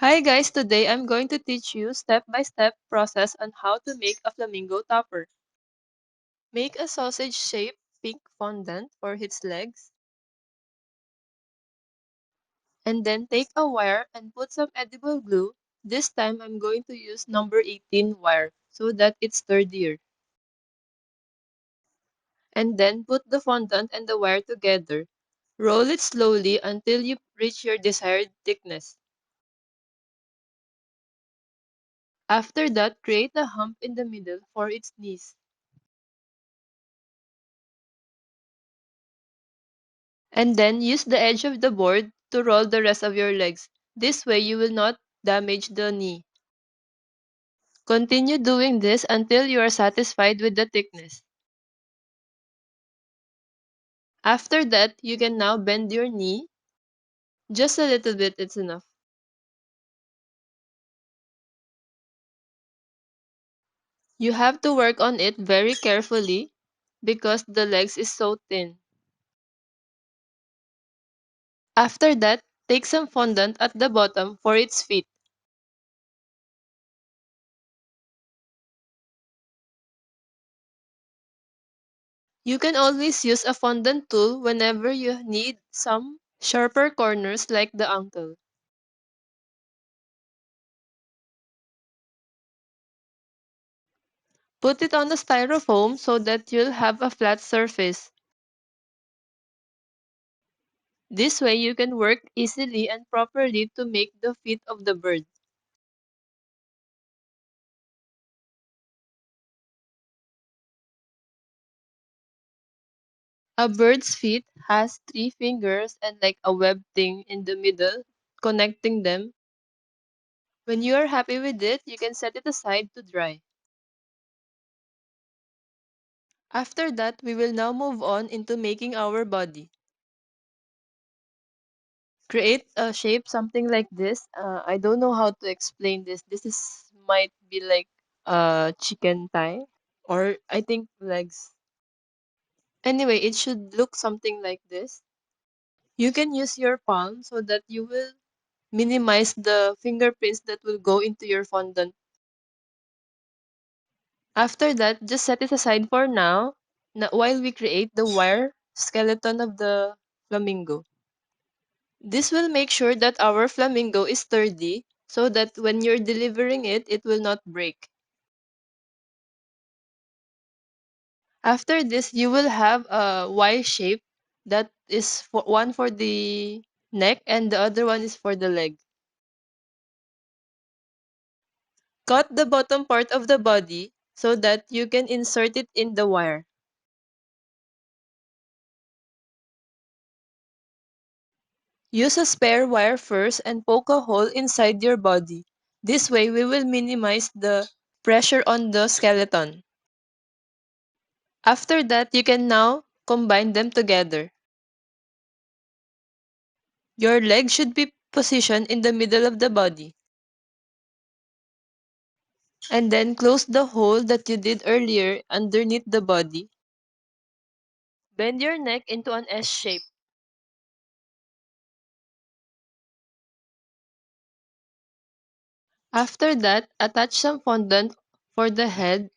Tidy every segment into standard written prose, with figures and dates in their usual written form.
Hi guys, today I'm going to teach you step-by-step process on how to make a flamingo topper. Make a sausage-shaped pink fondant for its legs, and then take a wire and put some edible glue. This time I'm going to use number 18 wire so that it's sturdier. And then put the fondant and the wire together. Roll it slowly until you reach your desired thickness. After that, create a hump in the middle for its knees. And then use the edge of the board to roll the rest of your legs. This way you will not damage the knee. Continue doing this until you are satisfied with the thickness. After that, you can now bend your knee. Just a little bit, it's enough. You have to work on it very carefully because the legs is so thin. After that, take some fondant at the bottom for its feet. You can always use a fondant tool whenever you need some sharper corners like the ankle. Put it on the styrofoam so that you'll have a flat surface. This way you can work easily and properly to make the feet of the bird. A bird's feet has three fingers and like a web thing in the middle connecting them. When you are happy with it, you can set it aside to dry. After that, we will now move on into making our body. Create a shape something like this. I don't know how to explain this. This is might be like a chicken thigh or I think legs. Anyway, it should look something like this. You can use your palm so that you will minimize the fingerprints that will go into your fondant. After that, just set it aside for now while we create the wire skeleton of the flamingo. This will make sure that our flamingo is sturdy so that when you're delivering it, it will not break. After this, you will have a Y shape that is one for the neck and the other one is for the leg. Cut the bottom part of the body so that you can insert it in the wire. Use a spare wire first and poke a hole inside your body. This way, we will minimize the pressure on the skeleton. After that, you can now combine them together. Your leg should be positioned in the middle of the body. And then close the hole that you did earlier underneath the body. Bend your neck into an S shape. After that, attach some fondant for the head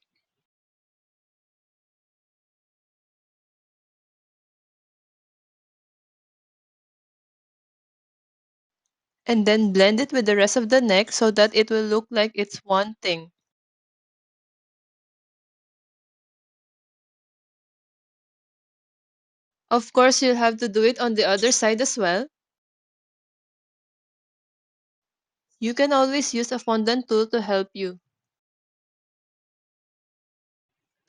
and then blend it with the rest of the neck so that it will look like it's one thing. Of course, you'll have to do it on the other side as well. You can always use a fondant tool to help you.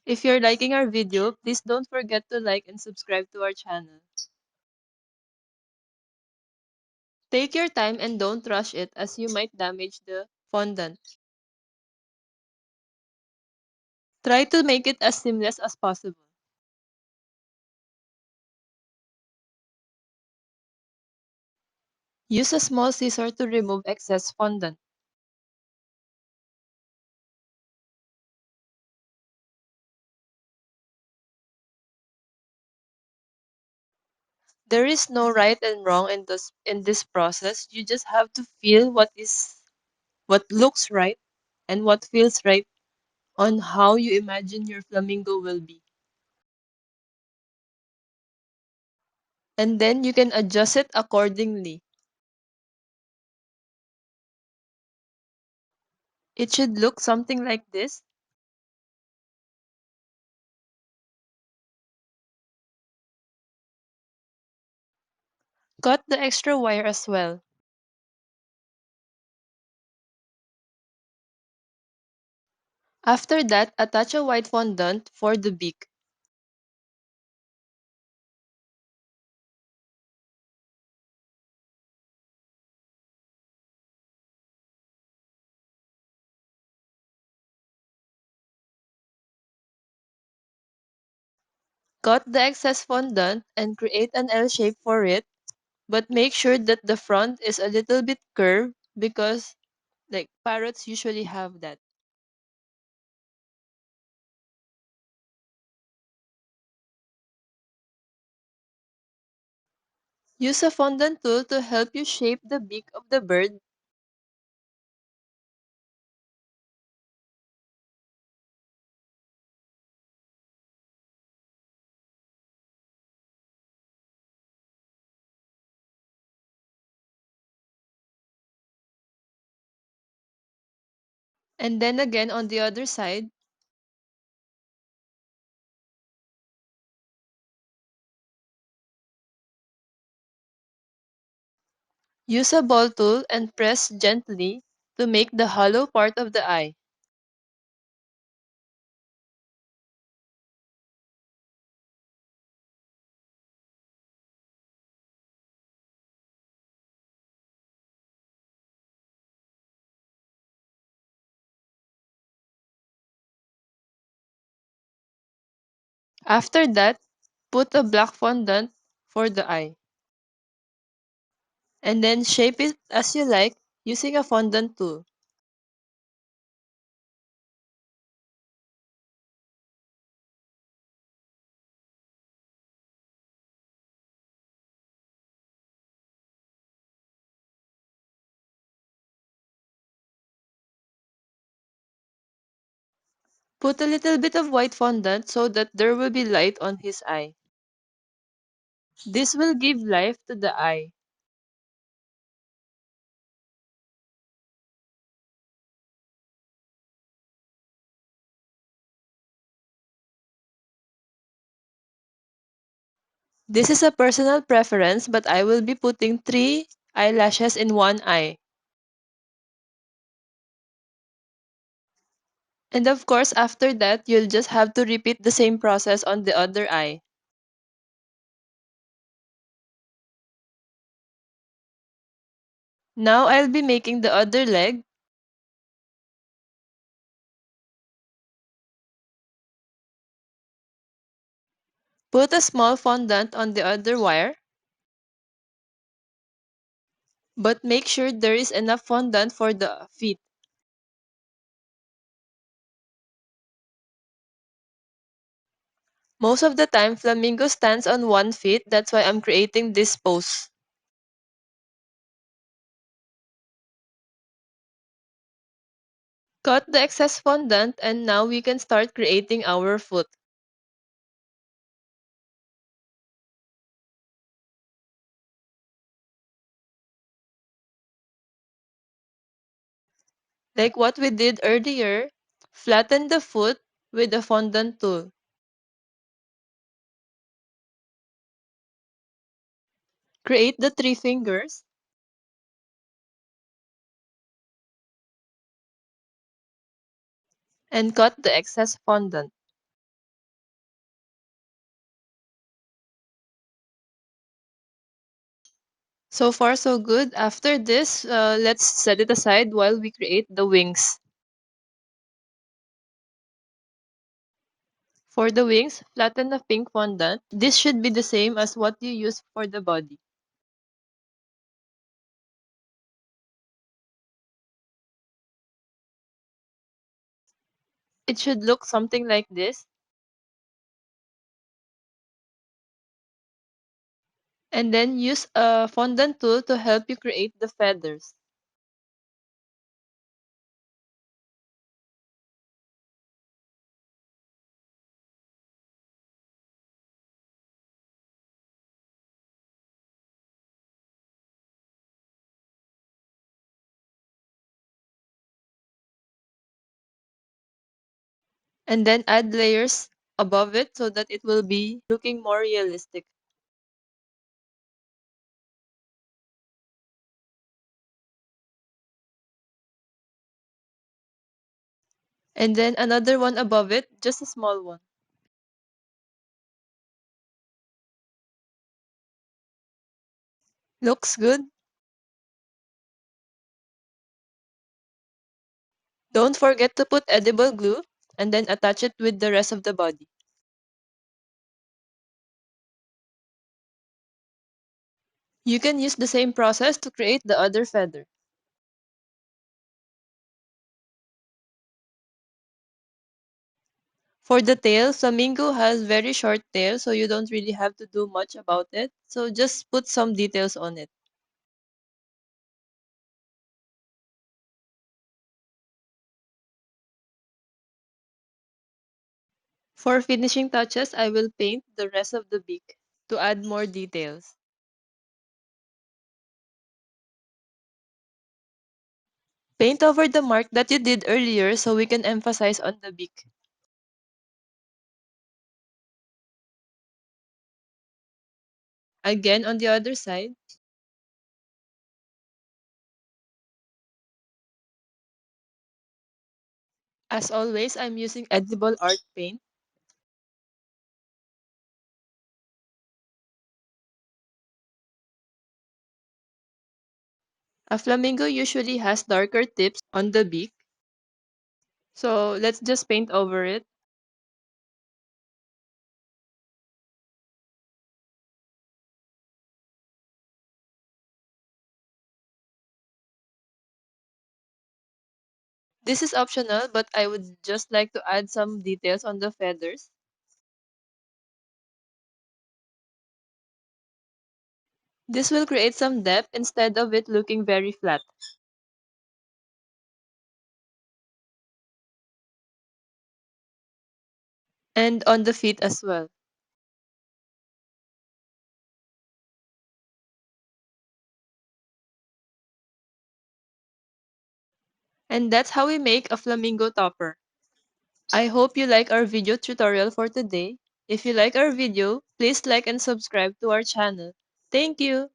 If you're liking our video, please don't forget to like and subscribe to our channel. Take your time and don't rush it as you might damage the fondant. Try to make it as seamless as possible. Use a small scissor to remove excess fondant. There is no right and wrong in this process. You just have to feel what is what looks right, and what feels right on how you imagine your flamingo will be. And then you can adjust it accordingly. It should look something like this. Cut the extra wire as well. After that, attach a white fondant for the beak. Cut the excess fondant and create an L shape for it, but make sure that the front is a little bit curved because like parrots usually have that. Use a fondant tool to help you shape the beak of the bird. And then again on the other side, use a ball tool and press gently to make the hollow part of the eye. After that, put a black fondant for the eye. And then shape it as you like using a fondant tool. Put a little bit of white fondant so that there will be light on his eye. This will give life to the eye. This is a personal preference, but I will be putting 3 eyelashes in one eye. And of course, after that, you'll just have to repeat the same process on the other eye. Now I'll be making the other leg. Put a small fondant on the other wire, but make sure there is enough fondant for the feet. Most of the time, Flamingo stands on one foot, that's why I'm creating this pose. Cut the excess fondant and now we can start creating our foot. Like what we did earlier, flatten the foot with the fondant tool. Create the 3 fingers and cut the excess fondant. So far so good. After this, let's set it aside while we create the wings. For the wings, flatten the pink fondant. This should be the same as what you use for the body. It should look something like this. And then use a fondant tool to help you create the feathers. And then add layers above it so that it will be looking more realistic. And then another one above it, just a small one. Looks good. Don't forget to put edible glue and then attach it with the rest of the body. You can use the same process to create the other feather. For the tail, Flamingo has very short tail, so you don't really have to do much about it. So just put some details on it. For finishing touches, I will paint the rest of the beak to add more details. Paint over the mark that you did earlier so we can emphasize on the beak. Again on the other side. As always, I'm using edible art paint. A flamingo usually has darker tips on the beak, so let's just paint over it. This is optional, but I would just like to add some details on the feathers. This will create some depth instead of it looking very flat. And on the feet as well. And that's how we make a flamingo topper. I hope you like our video tutorial for today. If you like our video, please like and subscribe to our channel. Thank you!